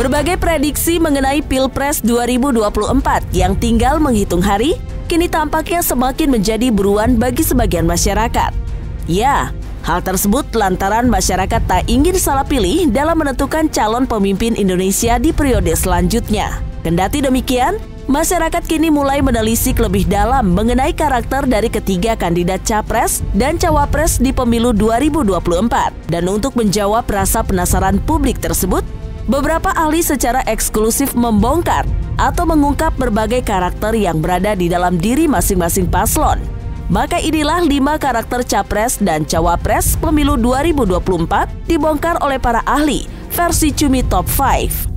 Berbagai prediksi mengenai Pilpres 2024 yang tinggal menghitung hari, kini tampaknya semakin menjadi buruan bagi sebagian masyarakat. Ya, hal tersebut lantaran masyarakat tak ingin salah pilih dalam menentukan calon pemimpin Indonesia di periode selanjutnya. Kendati demikian, masyarakat kini mulai menelisik lebih dalam mengenai karakter dari ketiga kandidat capres dan cawapres di pemilu 2024. Dan untuk menjawab rasa penasaran publik tersebut, beberapa ahli secara eksklusif membongkar atau mengungkap berbagai karakter yang berada di dalam diri masing-masing paslon. Maka inilah 5 karakter capres dan cawapres pemilu 2024 dibongkar oleh para ahli versi Cumi Top 5.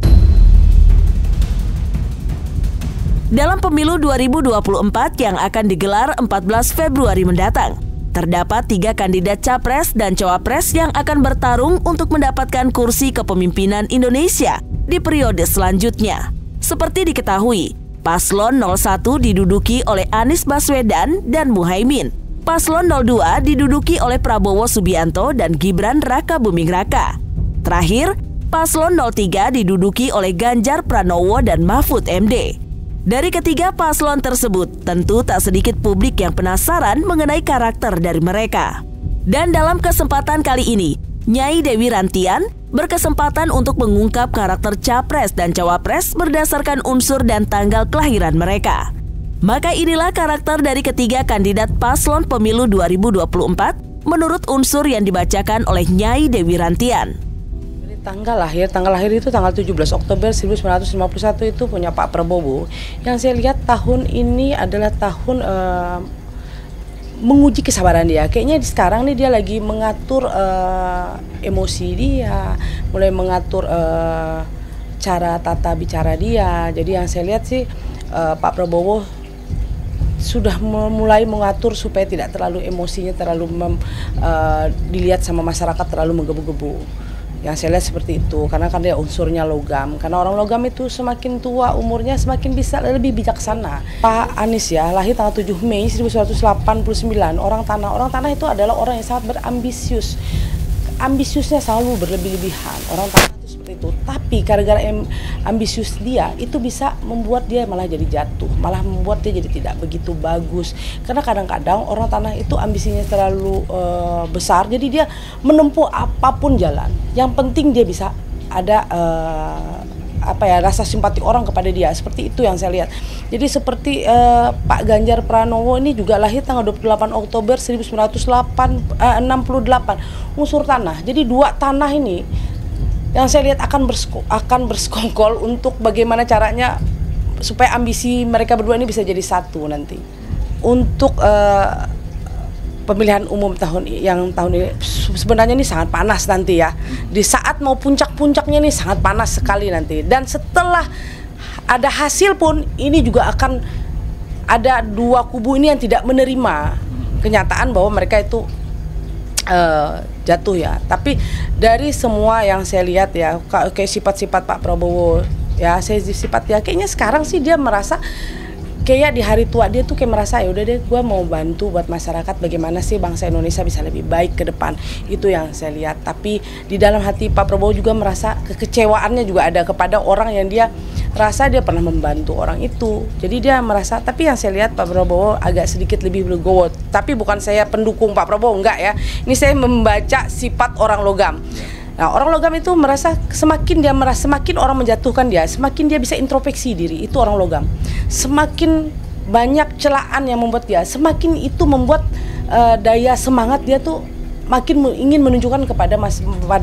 Dalam pemilu 2024 yang akan digelar 14 Februari mendatang, terdapat 3 kandidat capres dan cawapres yang akan bertarung untuk mendapatkan kursi kepemimpinan Indonesia di periode selanjutnya. Seperti diketahui, Paslon 01 diduduki oleh Anies Baswedan dan Muhaimin. Paslon 02 diduduki oleh Prabowo Subianto dan Gibran Rakabuming Raka. Terakhir, Paslon 03 diduduki oleh Ganjar Pranowo dan Mahfud MD. Dari ketiga paslon tersebut, tentu tak sedikit publik yang penasaran mengenai karakter dari mereka. Dan dalam kesempatan kali ini, Nyai Dewi Rantian berkesempatan untuk mengungkap karakter capres dan cawapres berdasarkan unsur dan tanggal kelahiran mereka. Maka inilah karakter dari ketiga kandidat paslon pemilu 2024 menurut unsur yang dibacakan oleh Nyai Dewi Rantian. Tanggal lahir itu tanggal 17 Oktober 1951 itu punya Pak Prabowo. Yang saya lihat tahun ini adalah tahun menguji kesabaran dia. Kayaknya sekarang nih dia lagi mengatur emosi dia, mulai mengatur cara tata bicara dia. Jadi yang saya lihat sih Pak Prabowo sudah mulai mengatur supaya tidak terlalu emosinya terlalu dilihat sama masyarakat terlalu menggebu-gebu. Yang saya lihat seperti itu, karena kan dia unsurnya logam. Karena orang logam itu semakin tua umurnya semakin bisa lebih bijaksana. Pak Anies ya, lahir tanggal 7 Mei 1989, orang tanah. Orang tanah itu adalah orang yang sangat berambisius. Ambisiusnya selalu berlebih-lebihan. Orang tanah itu seperti itu. Tapi gara-gara ambisius dia, itu bisa membuat dia malah jadi jatuh. Malah membuat dia jadi tidak begitu bagus. Karena kadang-kadang orang tanah itu ambisinya terlalu besar. Jadi dia menempuh apapun jalan. Yang penting dia bisa ada rasa simpati orang kepada dia. Seperti itu yang saya lihat. Jadi seperti Pak Ganjar Pranowo ini juga lahir tanggal 28 Oktober 1968, unsur tanah. Jadi 2 tanah ini yang saya lihat akan bersekongkol untuk bagaimana caranya supaya ambisi mereka berdua ini bisa jadi satu nanti. Untuk pemilihan umum tahun ini sebenarnya ini sangat panas nanti ya. Di saat mau puncak-puncaknya ini sangat panas sekali nanti. Dan setelah ada hasil pun ini juga akan ada 2 kubu ini yang tidak menerima kenyataan bahwa mereka itu jatuh ya. Tapi dari semua yang saya lihat ya, kayak sifat-sifat Pak Prabowo ya, kayaknya sekarang sih dia merasa kayak di hari tua dia tuh kayak merasa ya udah deh, gue mau bantu buat masyarakat bagaimana sih bangsa Indonesia bisa lebih baik ke depan. Itu yang saya lihat. Tapi di dalam hati Pak Prabowo juga merasa kekecewaannya juga ada kepada orang yang dia rasa dia pernah membantu orang itu. Jadi dia merasa, tapi yang saya lihat Pak Prabowo agak sedikit lebih legowo. Tapi bukan saya pendukung Pak Prabowo, enggak ya. Ini saya membaca sifat orang logam. Nah, orang logam itu merasa semakin orang menjatuhkan dia, semakin dia bisa introspeksi diri. Itu orang logam. Semakin banyak celaan yang membuat dia, semakin itu membuat daya semangat dia tuh makin ingin menunjukkan kepada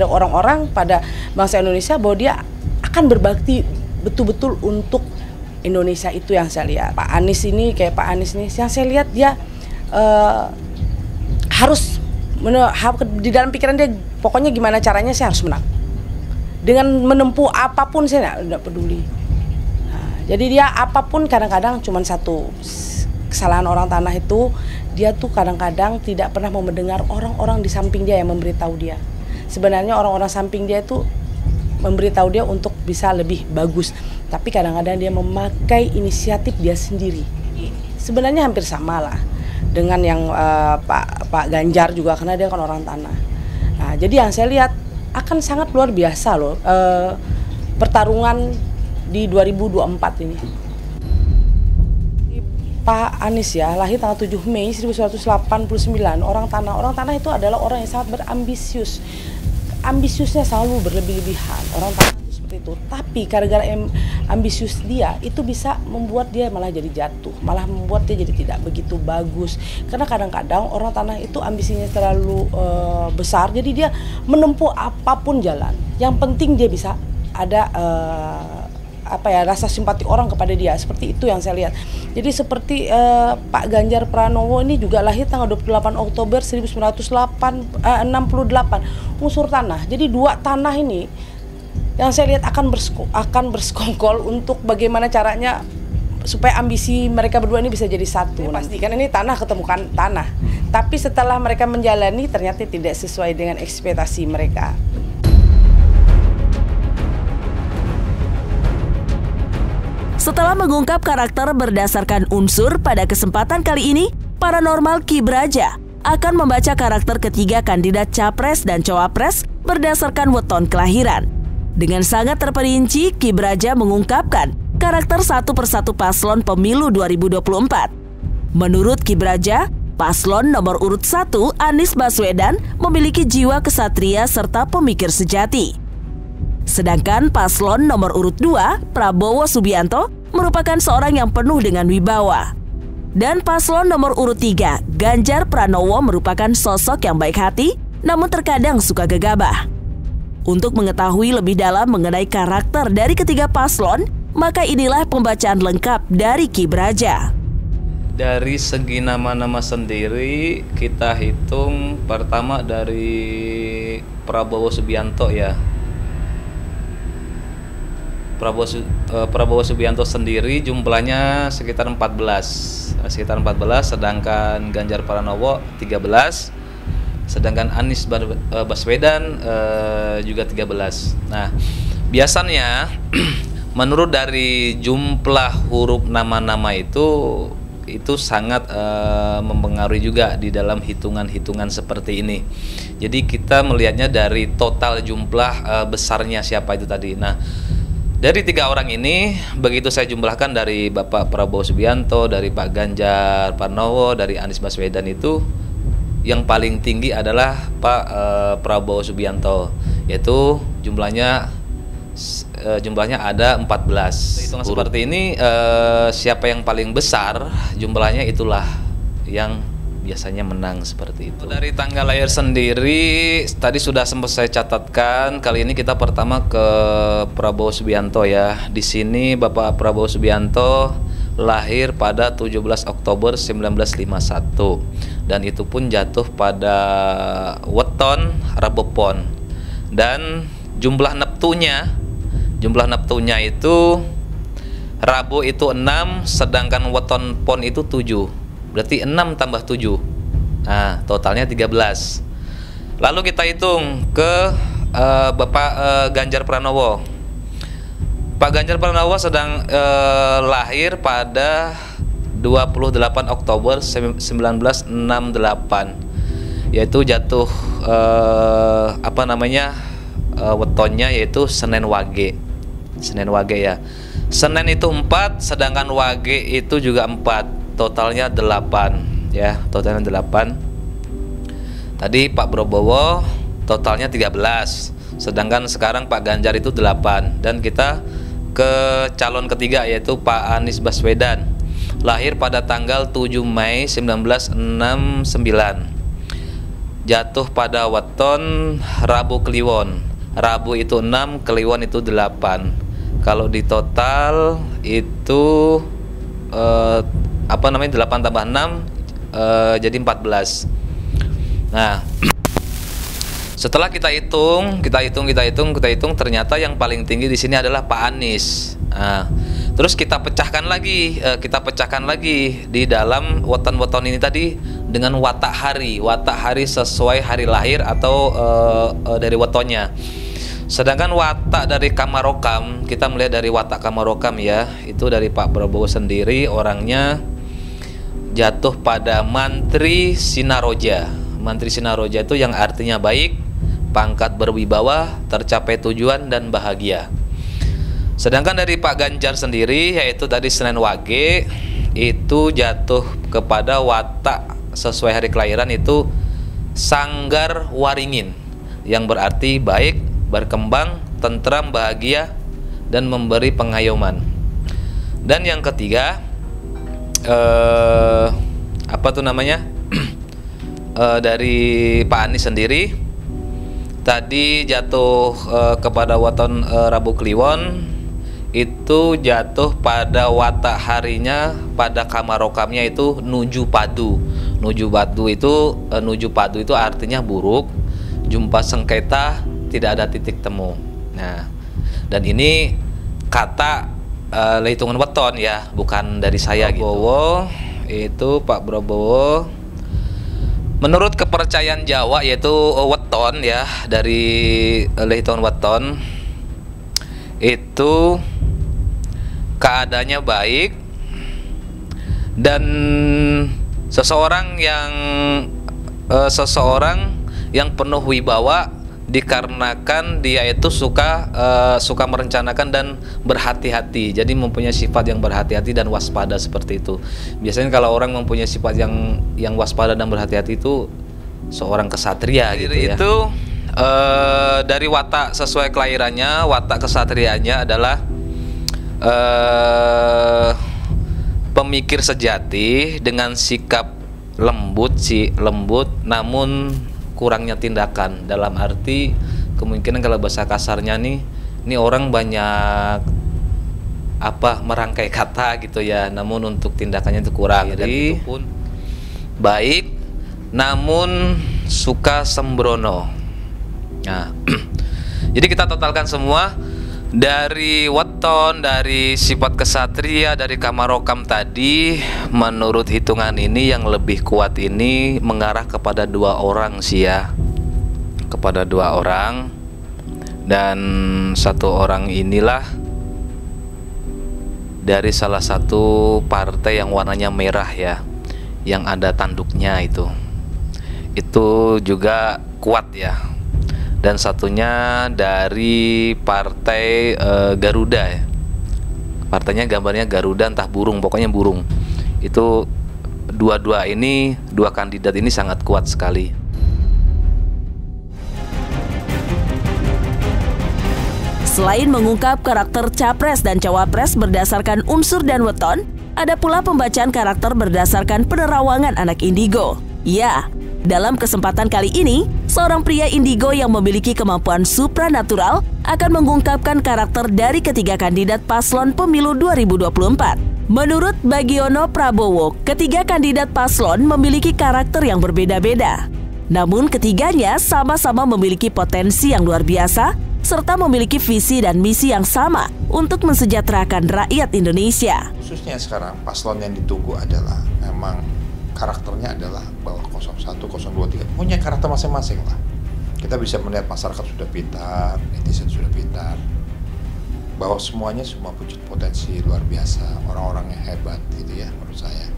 orang-orang, pada bangsa Indonesia bahwa dia akan berbakti betul-betul untuk Indonesia. Itu yang saya lihat. Pak Anies ini yang saya lihat dia harus di dalam pikiran dia pokoknya gimana caranya saya harus menang. Dengan menempuh apapun saya tidak peduli. Nah, jadi dia apapun kadang-kadang cuma satu kesalahan orang tanah itu, dia tuh kadang-kadang tidak pernah mau mendengar orang-orang di samping dia yang memberitahu dia. Sebenarnya orang-orang samping dia itu memberitahu dia untuk bisa lebih bagus. Tapi kadang-kadang dia memakai inisiatif dia sendiri. Sebenarnya hampir sama lah dengan yang Pak Ganjar juga, karena dia kan orang tanah. Nah, jadi yang saya lihat akan sangat luar biasa loh. pertarungan di 2024 ini. Pak Anies ya, lahir tanggal 7 Mei 1989, orang tanah. Orang tanah itu adalah orang yang sangat berambisius. Ambisiusnya selalu berlebih-lebihan, orang tanah itu seperti itu. Tapi gara-gara ambisius dia, itu bisa membuat dia malah jadi jatuh, malah membuat dia jadi tidak begitu bagus. Karena kadang-kadang orang tanah itu ambisinya terlalu besar, jadi dia menempuh apapun jalan. Yang penting dia bisa ada rasa simpati orang kepada dia. Seperti itu yang saya lihat. Jadi seperti Pak Ganjar Pranowo ini juga lahir tanggal 28 Oktober 1968, unsur tanah. Jadi dua tanah ini yang saya lihat akan bersekongkol untuk bagaimana caranya supaya ambisi mereka berdua ini bisa jadi satu. Pastikan ini tanah ketemukan tanah. Tapi setelah mereka menjalani ternyata tidak sesuai dengan ekspektasi mereka. Setelah mengungkap karakter berdasarkan unsur, pada kesempatan kali ini, Paranormal Ki Braja akan membaca karakter ketiga kandidat Capres dan Cawapres berdasarkan weton kelahiran. Dengan sangat terperinci, Ki Braja mengungkapkan karakter satu persatu paslon pemilu 2024. Menurut Ki Braja, paslon nomor urut 1 Anies Baswedan memiliki jiwa kesatria serta pemikir sejati. Sedangkan paslon nomor urut 2, Prabowo Subianto, merupakan seorang yang penuh dengan wibawa. Dan paslon nomor urut 3, Ganjar Pranowo, merupakan sosok yang baik hati, namun terkadang suka gegabah. Untuk mengetahui lebih dalam mengenai karakter dari ketiga paslon, maka inilah pembacaan lengkap dari Ki Braja. Dari segi nama-nama sendiri, kita hitung pertama dari Prabowo Subianto ya. Prabowo Subianto sendiri jumlahnya sekitar 14, sedangkan Ganjar Pranowo 13, sedangkan Anies Baswedan juga 13. Nah, biasanya menurut dari jumlah huruf nama-nama itu sangat mempengaruhi juga di dalam hitungan-hitungan seperti ini. Jadi kita melihatnya dari total jumlah besarnya siapa itu tadi. Nah, dari tiga orang ini, begitu saya jumlahkan dari Bapak Prabowo Subianto, dari Pak Ganjar Pranowo, dari Anies Baswedan, itu yang paling tinggi adalah Pak Prabowo Subianto, yaitu jumlahnya ada 14. Hitungan seperti ini, siapa yang paling besar jumlahnya itulah yang biasanya menang seperti itu. Dari tanggal lahir sendiri tadi sudah sempat saya catatkan. Kali ini kita pertama ke Prabowo Subianto ya. Di sini Bapak Prabowo Subianto lahir pada 17 Oktober 1951 dan itu pun jatuh pada weton Rabu Pon. Dan jumlah neptunya itu Rabu itu 6, sedangkan weton Pon itu 7. Berarti 6 tambah 7. Nah, totalnya 13. Lalu kita hitung ke Bapak Ganjar Pranowo. Pak Ganjar Pranowo sedang lahir pada 28 Oktober 1968. Yaitu jatuh wetonnya yaitu Senin Wage. Senin Wage ya. Senin itu 4, sedangkan Wage itu juga 4. Totalnya 8 ya, totalnya 8. Tadi Pak Prabowo totalnya 13, sedangkan sekarang Pak Ganjar itu 8. Dan kita ke calon ketiga yaitu Pak Anies Baswedan, lahir pada tanggal 7 Mei 1969, jatuh pada weton Rabu Kliwon. Rabu itu 6, Kliwon itu 8. Kalau di total itu 8 tambah 6 jadi 14. Nah, setelah kita hitung, ternyata yang paling tinggi di sini adalah Pak Anies. Nah, terus kita pecahkan lagi di dalam weton-weton ini tadi dengan watak hari sesuai hari lahir atau dari wetonnya. Sedangkan watak dari Kamarokam, kita melihat dari watak Kamarokam ya, itu dari Pak Prabowo sendiri orangnya jatuh pada Mantri Sinaroja. Mantri Sinaroja itu yang artinya baik, pangkat berwibawa, tercapai tujuan dan bahagia. Sedangkan dari Pak Ganjar sendiri, yaitu tadi Senen Wage, itu jatuh kepada watak sesuai hari kelahiran itu Sanggar Waringin, yang berarti baik, berkembang, tentram, bahagia, dan memberi pengayuman. Dan yang ketiga, apa tuh namanya? Dari Pak Anies sendiri tadi jatuh kepada waton Rabu Kliwon, itu jatuh pada watak harinya, pada kamarokamnya itu Nuju Padu. Nuju Padu itu artinya buruk, jumpa sengketa, tidak ada titik temu. Nah, dan ini kata hitungan weton ya, bukan dari saya gitu. Itu Pak Prabowo, menurut kepercayaan Jawa yaitu weton ya, dari hitungan weton itu keadaannya baik, dan seseorang yang penuh wibawa dikarenakan dia itu suka merencanakan dan berhati-hati. Jadi mempunyai sifat yang berhati-hati dan waspada seperti itu. Biasanya kalau orang mempunyai sifat yang waspada dan berhati-hati itu seorang kesatria gitu ya. Itu dari watak sesuai kelahirannya, watak kesatrianya adalah pemikir sejati dengan sikap lembut namun kurangnya tindakan. Dalam arti kemungkinan kalau bahasa kasarnya nih orang banyak merangkai kata gitu ya, namun untuk tindakannya itu kurang. Jadi pun baik namun suka sembrono. Nah, jadi kita totalkan semua dari weton, dari sifat kesatria, dari kamarokam tadi, menurut hitungan ini yang lebih kuat ini mengarah kepada 2 orang sih ya, kepada 2 orang, dan 1 orang inilah dari salah satu partai yang warnanya merah ya, yang ada tanduknya itu juga kuat ya. Dan satunya dari partai Garuda ya. Partainya gambarnya Garuda, entah burung, pokoknya burung. Itu dua kandidat ini sangat kuat sekali. Selain mengungkap karakter capres dan cawapres berdasarkan unsur dan weton, ada pula pembacaan karakter berdasarkan penerawangan anak indigo. Ya, dalam kesempatan kali ini, seorang pria indigo yang memiliki kemampuan supranatural akan mengungkapkan karakter dari ketiga kandidat paslon pemilu 2024. Menurut Bagiono Prabowo, ketiga kandidat paslon memiliki karakter yang berbeda-beda. Namun ketiganya sama-sama memiliki potensi yang luar biasa, serta memiliki visi dan misi yang sama untuk mensejahterakan rakyat Indonesia. Khususnya sekarang, paslon yang ditunggu adalah memang karakternya adalah bahwa 01, 02, 03 punya karakter masing-masing lah. Kita bisa melihat masyarakat sudah pintar, netizen sudah pintar, bahwa semuanya semua punya potensi luar biasa, orang-orang yang hebat gitu ya menurut saya.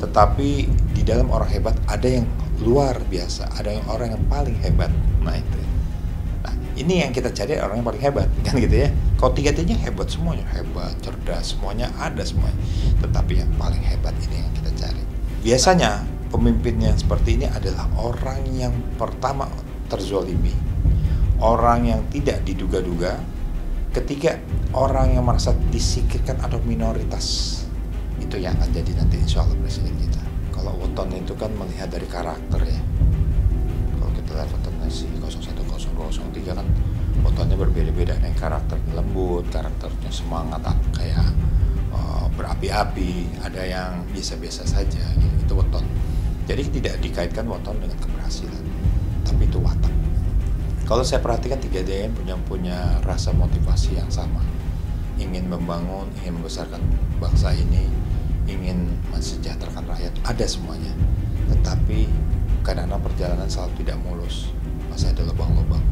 Tetapi di dalam orang hebat ada yang luar biasa, ada yang orang yang paling hebat. Nah itu. Nah ini yang kita cari, orang yang paling hebat kan gitu ya. Kalau tiga-tiganya hebat, semuanya hebat, cerdas, semuanya ada semuanya. Tetapi yang paling hebat ini yang kita cari. Biasanya pemimpin yang seperti ini adalah orang yang pertama terzolimi, orang yang tidak diduga-duga, ketiga orang yang merasa disingkirkan atau minoritas. Itu yang akan jadi nanti insya Allah presiden kita. Kalau weton itu kan melihat dari karakter ya. Kalau kita lihat wetonnya si 01, 02, 03 kan wetonnya berbeda-beda, nih karakternya lembut, karakternya semangat kayak berapi-api, ada yang biasa-biasa saja gitu. Itu weton. Jadi tidak dikaitkan weton dengan keberhasilan, tapi itu watak. Kalau saya perhatikan tiga-tiganya punya rasa motivasi yang sama, ingin membangun, ingin membesarkan bangsa ini, ingin mensejahterakan rakyat, ada semuanya. Tetapi kadang-kadang perjalanan selalu tidak mulus, masih ada lubang-lubang,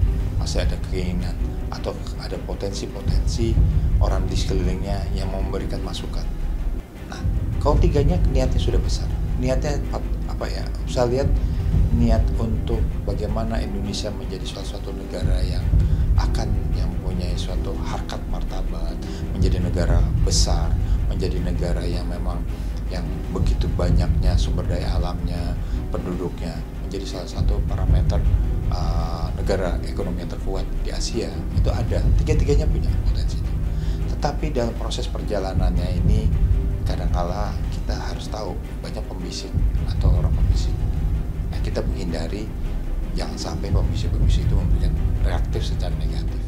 masih ada keinginan atau ada potensi-potensi orang di sekelilingnya yang memberikan masukan. Nah, kalau tiganya niatnya sudah besar, niatnya apa ya? Saya lihat niat untuk bagaimana Indonesia menjadi salah satu negara yang akan yang mempunyai suatu harkat martabat, menjadi negara besar, menjadi negara yang memang yang begitu banyaknya sumber daya alamnya, penduduknya, menjadi salah satu parameter negara ekonomi yang terkuat di Asia. Itu ada, tiga-tiganya punya potensi itu. Tetapi dalam proses perjalanannya ini kadangkala kita harus tahu banyak pembisik atau orang pembisik. Nah, kita menghindari jangan sampai pembisik-pembisik itu memberikan reaktif secara negatif.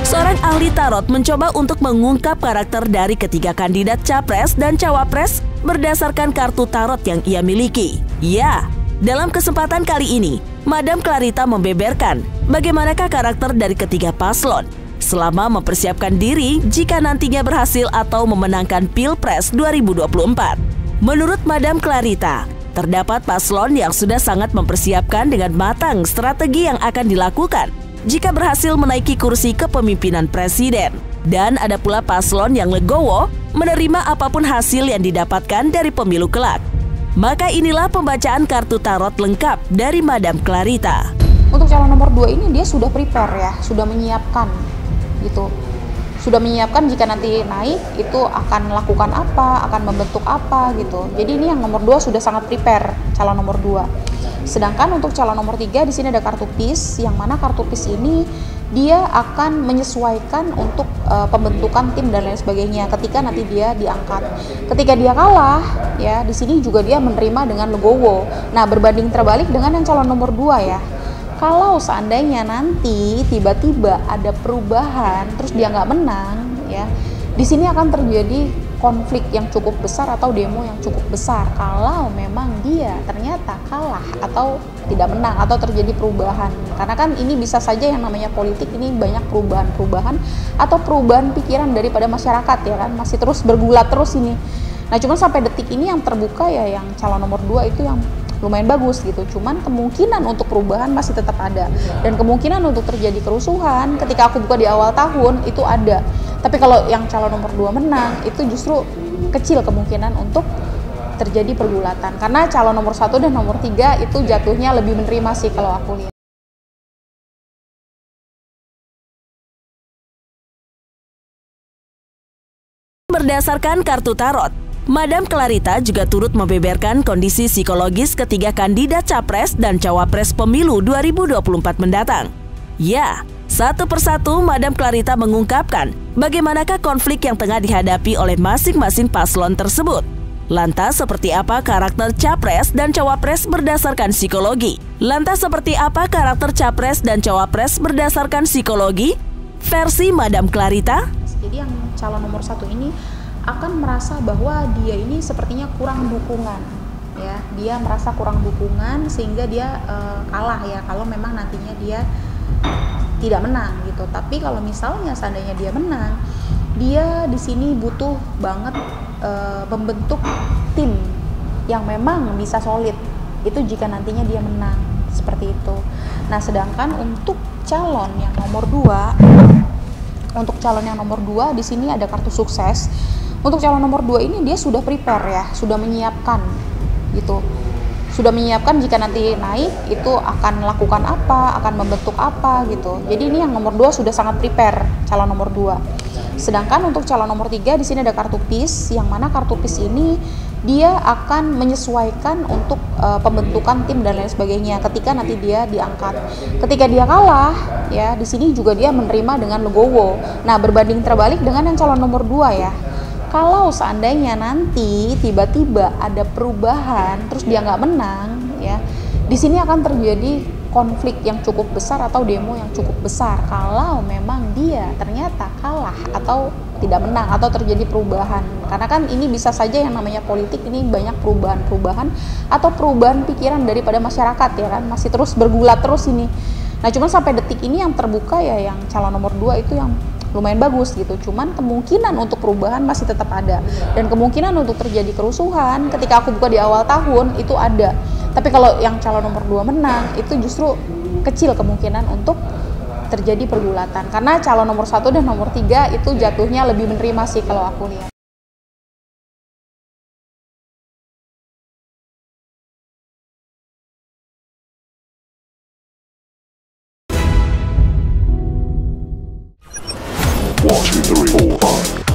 Seorang ahli tarot mencoba untuk mengungkap karakter dari ketiga kandidat capres dan cawapres berdasarkan kartu tarot yang ia miliki. Ya, dalam kesempatan kali ini, Madam Clarita membeberkan bagaimanakah karakter dari ketiga paslon selama mempersiapkan diri jika nantinya berhasil atau memenangkan Pilpres 2024. Menurut Madam Clarita, terdapat paslon yang sudah sangat mempersiapkan dengan matang strategi yang akan dilakukan jika berhasil menaiki kursi kepemimpinan presiden. Dan ada pula paslon yang legowo menerima apapun hasil yang didapatkan dari pemilu kelak. Maka inilah pembacaan kartu tarot lengkap dari Madam Clarita. Untuk calon nomor 2 ini dia sudah prepare ya, sudah menyiapkan gitu. Sudah menyiapkan jika nanti naik itu akan lakukan apa, akan membentuk apa gitu. Jadi ini yang nomor 2 sudah sangat prepare calon nomor 2. Sedangkan untuk calon nomor 3 di sini ada kartu PIS, yang mana kartu PIS ini dia akan menyesuaikan untuk pembentukan tim dan lain sebagainya ketika nanti dia diangkat. Ketika dia kalah, ya di sini juga dia menerima dengan legowo. Nah, berbanding terbalik dengan yang calon nomor 2 ya. Kalau seandainya nanti tiba-tiba ada perubahan terus dia nggak menang, ya di sini akan terjadi konflik yang cukup besar atau demo yang cukup besar kalau memang dia ternyata kalah atau tidak menang atau terjadi perubahan. Karena kan ini bisa saja yang namanya politik ini banyak perubahan-perubahan atau perubahan pikiran daripada masyarakat ya kan, masih terus bergulat terus ini. Nah cuman sampai detik ini yang terbuka ya yang calon nomor 2 itu yang lumayan bagus gitu, cuman kemungkinan untuk perubahan masih tetap ada dan kemungkinan untuk terjadi kerusuhan ketika aku buka di awal tahun itu ada. Tapi kalau yang calon nomor 2 menang itu justru kecil kemungkinan untuk terjadi pergulatan karena calon nomor 1 dan nomor 3 itu jatuhnya lebih menerima sih kalau aku lihat. Berdasarkan kartu tarot, Madam Clarita juga turut membeberkan kondisi psikologis ketiga kandidat capres dan cawapres pemilu 2024 mendatang. Ya, satu persatu Madam Clarita mengungkapkan bagaimanakah konflik yang tengah dihadapi oleh masing-masing paslon tersebut. Lantas seperti apa karakter capres dan cawapres berdasarkan psikologi? Lantas seperti apa karakter capres dan cawapres berdasarkan psikologi? Versi Madam Clarita. Jadi yang calon nomor 1 ini akan merasa bahwa dia ini sepertinya kurang dukungan ya, dia merasa kurang dukungan sehingga dia kalah ya kalau memang nantinya dia tidak menang gitu. Tapi kalau misalnya seandainya dia menang, dia di sini butuh banget membentuk tim yang memang bisa solid itu jika nantinya dia menang seperti itu. Nah sedangkan untuk calon yang nomor 2, untuk calon yang nomor 2 di sini ada kartu sukses. Untuk calon nomor 2 ini dia sudah prepare ya, sudah menyiapkan gitu. Sudah menyiapkan jika nanti naik itu akan lakukan apa, akan membentuk apa gitu. Jadi ini yang nomor 2 sudah sangat prepare calon nomor 2. Sedangkan untuk calon nomor 3 di sini ada kartu PIS, yang mana kartu PIS ini dia akan menyesuaikan untuk pembentukan tim dan lain sebagainya ketika nanti dia diangkat. Ketika dia kalah, ya di sini juga dia menerima dengan legowo. Nah, berbanding terbalik dengan yang calon nomor 2 ya. Kalau seandainya nanti tiba-tiba ada perubahan terus dia nggak menang, ya di sini akan terjadi konflik yang cukup besar atau demo yang cukup besar kalau memang dia ternyata kalah atau tidak menang atau terjadi perubahan. Karena kan ini bisa saja yang namanya politik ini banyak perubahan-perubahan atau perubahan pikiran daripada masyarakat ya kan, masih terus bergulat terus ini. Nah cuman sampai detik ini yang terbuka ya yang calon nomor 2 itu yang lumayan bagus gitu, cuman kemungkinan untuk perubahan masih tetap ada dan kemungkinan untuk terjadi kerusuhan ketika aku buka di awal tahun itu ada. Tapi kalau yang calon nomor 2 menang itu justru kecil kemungkinan untuk terjadi pergulatan karena calon nomor 1 dan nomor 3 itu jatuhnya lebih menerima sih kalau aku lihat. 1, 2, 3, 4, 5.